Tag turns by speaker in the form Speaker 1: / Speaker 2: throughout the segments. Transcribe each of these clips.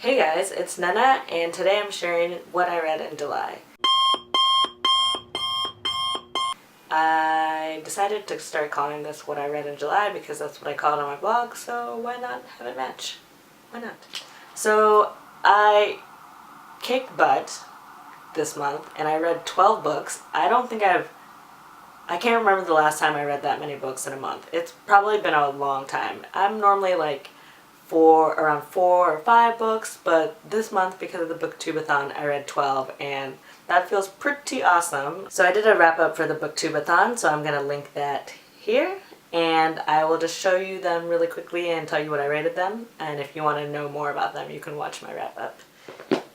Speaker 1: Hey guys, it's Nana, and today I'm sharing what I read in July. I decided to start calling this what I read in July because that's what I call it on my blog, so why not have it match? Why not? So I kicked butt this month and I read 12 books. I can't remember the last time I read that many books in a month. It's probably been a long time. I'm normally like around 4 or 5 books, but this month, because of the Booktube-a-Thon, I read 12, and that feels pretty awesome. So I did a wrap up for the Booktube-a-Thon, so I'm going to link that here, and I will just show you them really quickly and tell you what I rated them, and if you want to know more about them, you can watch my wrap up.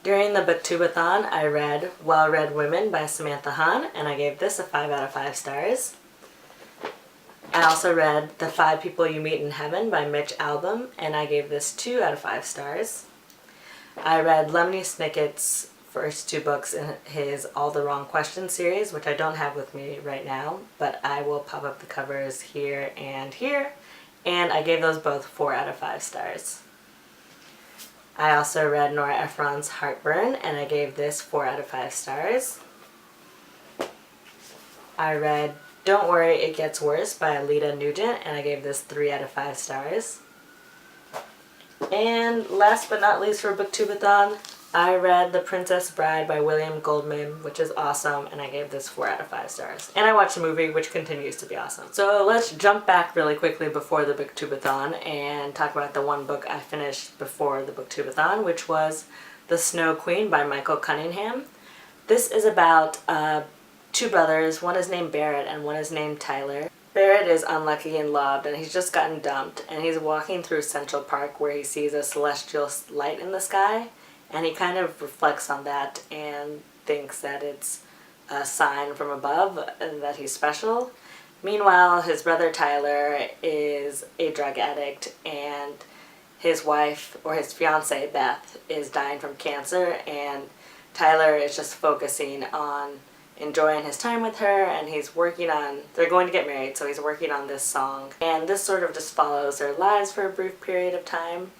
Speaker 1: During the Booktube-a-Thon, I read Well-Read Women by Samantha Hahn, and I gave this a 5 out of 5 stars. I also read The 5 People You Meet in Heaven by Mitch Albom, and I gave this 2 out of 5 stars. I read Lemony Snicket's first 2 books in his All the Wrong Questions series, which I don't have with me right now, but I will pop up the covers here, and I gave those both 4 out of 5 stars. I also read Nora Ephron's Heartburn, and I gave this 4 out of 5 stars. I read Don't Worry, It Gets Worse by Alida Nugent, and I gave this 3 out of 5 stars. And last but not least for Booktube-a-Thon, I read The Princess Bride by Goldman, which is awesome, and I gave this 4 out of 5 stars. And I watched the movie, which continues to be awesome. So let's jump back really quickly before the Booktube-a-Thon and talk about the one book I finished before the Booktube-a-Thon, which was The Snow Queen by Michael Cunningham. This is about 2 brothers. One is named Barrett and one is named Tyler. Barrett is unlucky and loved, and he's just gotten dumped, and he's walking through Central Park where he sees a celestial light in the sky, and he kind of reflects on that and thinks that it's a sign from above and that he's special. Meanwhile, his brother Tyler is a drug addict, and his wife, or his fiancée Beth, is dying from cancer, and Tyler is just focusing on enjoying his time with her, and they're going to get married, so he's working on this song. And this sort of just follows their lives for a brief period of time,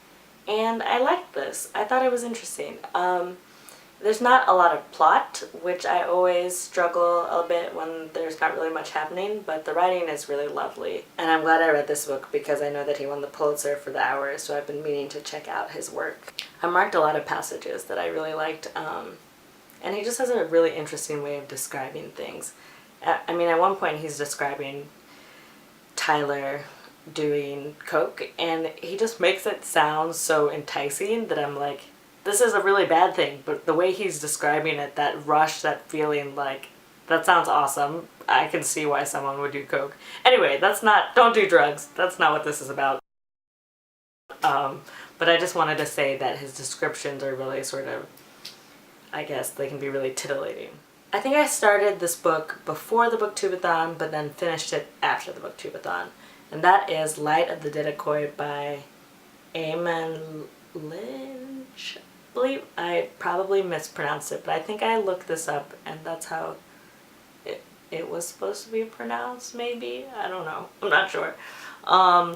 Speaker 1: and I liked this. I thought it was interesting. There's not a lot of plot, which I always struggle a bit when there's not really much happening, but the writing is really lovely. And I'm glad I read this book because I know that he won the Pulitzer for The Hours, so I've been meaning to check out his work. I marked a lot of passages that I really liked, and he just has a really interesting way of describing things. I mean, at one point he's describing Tyler doing coke, and he just makes it sound so enticing that I'm like, this is a really bad thing, but the way he's describing it, that rush, that feeling, like, that sounds awesome. I can see why someone would do coke. Anyway, don't do drugs. That's not what this is about. But I just wanted to say that his descriptions are really sort of, I guess they can be really titillating. I think I started this book before the Booktube-a-Thon, but then finished it after the Booktube-a-Thon. And that is Light of the Diddicoy by Eamon. I probably mispronounced it, but I think I looked this up and that's how it was supposed to be pronounced, maybe? I don't know. I'm not sure.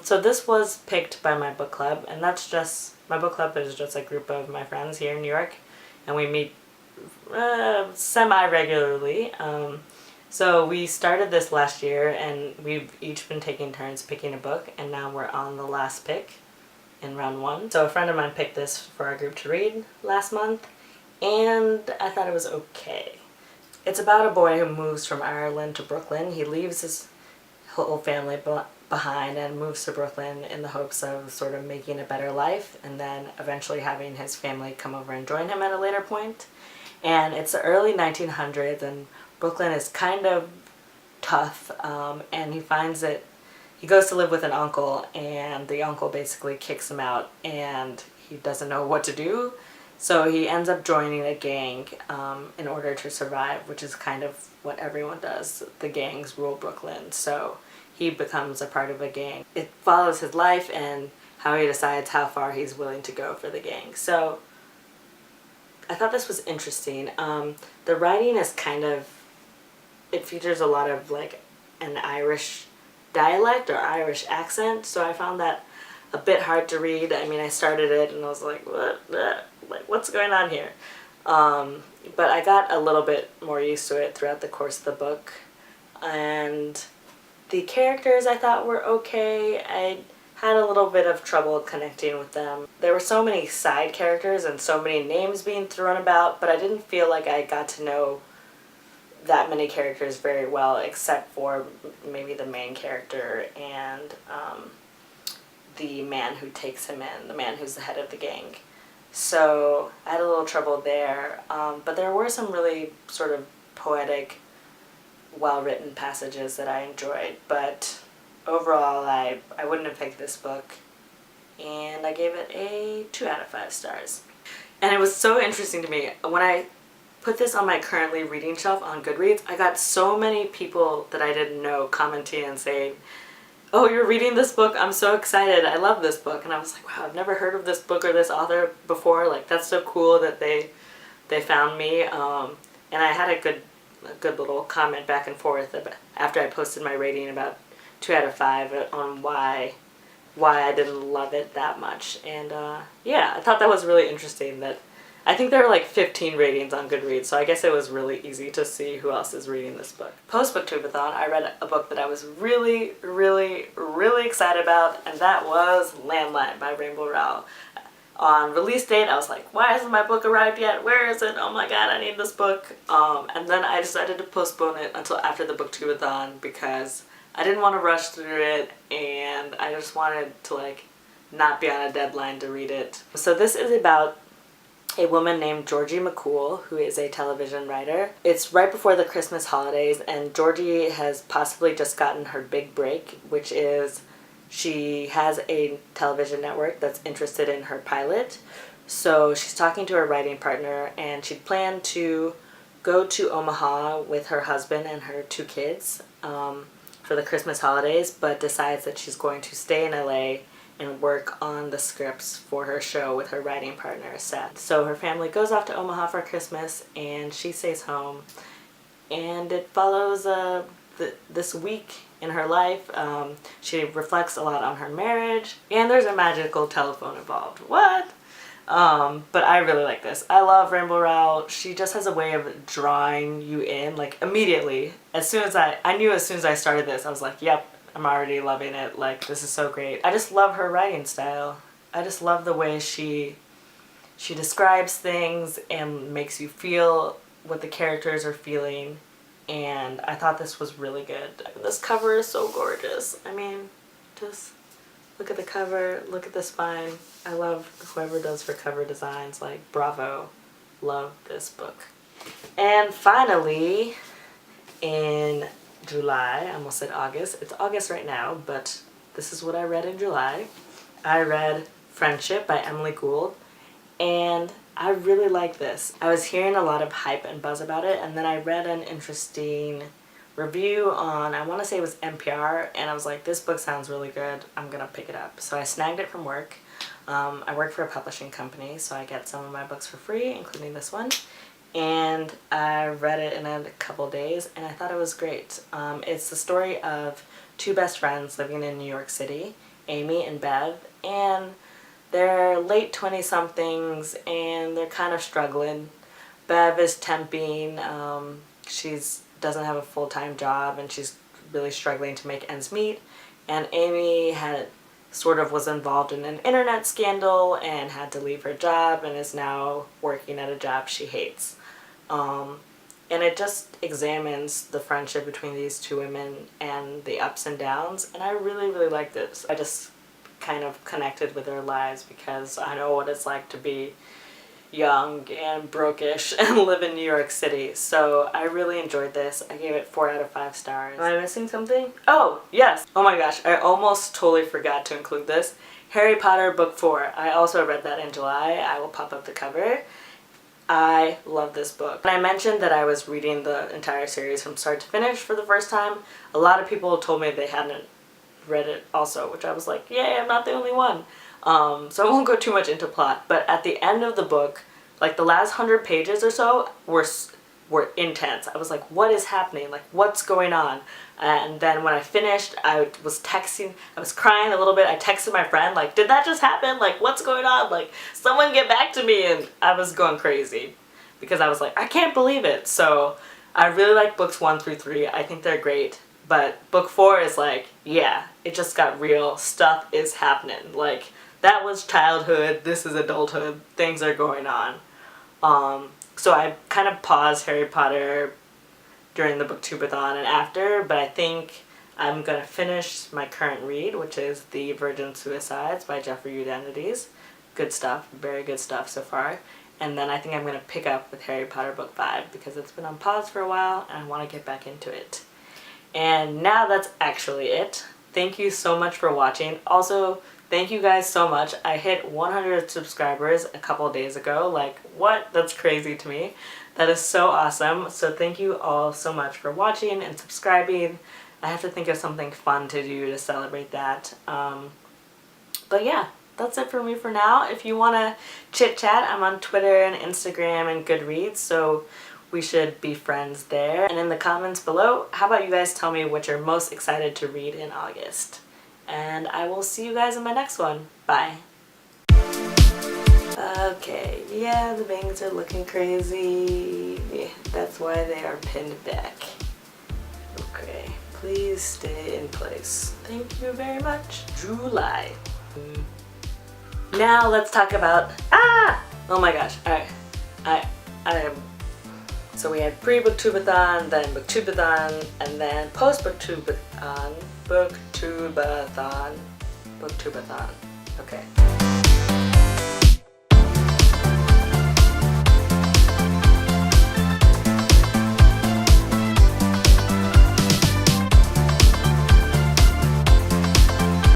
Speaker 1: So this was picked by my book club, and my book club is just a group of my friends here in New York, and we meet semi-regularly. So we started this last year, and we've each been taking turns picking a book, and now we're on the last pick in round 1. So a friend of mine picked this for our group to read last month, and I thought it was okay. It's about a boy who moves from Ireland to Brooklyn. He leaves his whole family behind and moves to Brooklyn in the hopes of sort of making a better life, and then eventually having his family come over and join him at a later point. And it's the early 1900s, and Brooklyn is kind of tough, and he goes to live with an uncle, and the uncle basically kicks him out, and he doesn't know what to do, so he ends up joining a gang in order to survive, which is kind of what everyone does. The gangs rule Brooklyn, so he becomes a part of a gang. It follows his life and how he decides how far he's willing to go for the gang. So I thought this was interesting. The writing is it features a lot of like an Irish dialect or Irish accent, so I found that a bit hard to read. I mean, I started it and I was like, what what's going on here? But I got a little bit more used to it throughout the course of the book. And the characters I thought were okay. I had a little bit of trouble connecting with them. There were so many side characters and so many names being thrown about, but I didn't feel like I got to know that many characters very well, except for maybe the main character and the man who takes him in, the man who's the head of the gang. So I had a little trouble there, but there were some really sort of poetic, well-written passages that I enjoyed, but overall I wouldn't have picked this book, and I gave it a 2 out of 5 stars. And it was so interesting to me, when I put this on my currently reading shelf on Goodreads, I got so many people that I didn't know commenting and saying, "Oh, you're reading this book? I'm so excited. I love this book." And I was like, wow, I've never heard of this book or this author before. Like, that's so cool that they found me. And I had a good little comment back and forth after I posted my rating about 2 out of 5 on why I didn't love it that much. And yeah, I thought that was really interesting. That I think there are like 15 ratings on Goodreads, so I guess it was really easy to see who else is reading this book. Post Booktubeathon, I read a book that I was really, really, really excited about, and that was Landline by Rowell. On release date, I was like, why hasn't my book arrived yet? Where is it? Oh my god, I need this book. And then I decided to postpone it until after the Booktubeathon because I didn't want to rush through it, and I just wanted to like not be on a deadline to read it. So this is about a woman named Georgie McCool, who is a television writer. It's right before the Christmas holidays, and Georgie has possibly just gotten her big break, which is she has a television network that's interested in her pilot. So she's talking to her writing partner, and she'd planned to go to Omaha with her husband and her 2 kids for the Christmas holidays, but decides that she's going to stay in LA and work on the scripts for her show with her writing partner, Seth. So her family goes off to Omaha for Christmas, and she stays home. And it follows this week in her life. She reflects a lot on her marriage, and there's a magical telephone involved. What? But I really like this. I love Rowell. She just has a way of drawing you in, like, immediately. I knew as soon as I started this, I was like, yep, I'm already loving it. Like, this is so great. I just love her writing style. I just love the way she describes things and makes you feel what the characters are feeling. And I thought this was really good. This cover is so gorgeous. I mean, just look at the cover, look at the spine. I love whoever does for cover designs. Like, bravo. Love this book. And finally, in July, I almost said August. It's August right now, but this is what I read in July. I read Friendship by Emily Gould, and I really like this. I was hearing a lot of hype and buzz about it, and then I read an interesting review on, I want to say it was NPR, and I was like, this book sounds really good. I'm gonna pick it up. So I snagged it from work. I work for a publishing company, so I get some of my books for free, including this one. And I read it in a couple days, and I thought it was great. It's the story of 2 best friends living in New York City, Amy and Bev, and they're late 20-somethings, and they're kind of struggling. Bev is temping. She doesn't have a full-time job, and she's really struggling to make ends meet. And Amy was involved in an internet scandal and had to leave her job and is now working at a job she hates. And it just examines the friendship between these 2 women and the ups and downs, and I really, really like this. I just kind of connected with their lives because I know what it's like to be young and brokish and live in New York City. So I really enjoyed this. I gave it 4 out of 5 stars. Am I missing something? Oh, yes. Oh my gosh, I almost totally forgot to include this. Harry Potter Book 4. I also read that in July. I will pop up the cover. I love this book. When I mentioned that I was reading the entire series from start to finish for the first time, a lot of people told me they hadn't read it also, which I was like, yay, I'm not the only one. So I won't go too much into plot, but at the end of the book, like the last 100 pages or so were were intense. I was like, what is happening? Like, what's going on? And then when I finished, I was crying a little bit. I texted my friend, like, did that just happen? Like, what's going on? Like, someone get back to me. And I was going crazy because I was like, I can't believe it. So I really like books 1 through 3. I think they're great. But book 4 is like, yeah, it just got real. Stuff is happening. Like, that was childhood. This is adulthood. Things are going on. So I kind of paused Harry Potter during the Booktubeathon and after, but I think I'm going to finish my current read, which is The Virgin Suicides by Jeffrey Eugenides. Good stuff. Very good stuff so far. And then I think I'm going to pick up with Harry Potter Book 5 because it's been on pause for a while and I want to get back into it. And now that's actually it. Thank you so much for watching. Also, thank you guys so much. I hit 100 subscribers a couple days ago. Like, what? That's crazy to me. That is so awesome. So thank you all so much for watching and subscribing. I have to think of something fun to do to celebrate that. But yeah, that's it for me for now. If you want to chit chat, I'm on Twitter and Instagram and Goodreads, so we should be friends there. And in the comments below, how about you guys tell me what you're most excited to read in August? And I will see you guys in my next one. Bye. Okay, yeah, the bangs are looking crazy. That's why they are pinned back. Okay, please stay in place. Thank you very much. July. Now let's talk about, oh my gosh, so we had pre-Booktubeathon, then Booktubeathon, and then post-Booktubeathon, Booktubeathon, okay.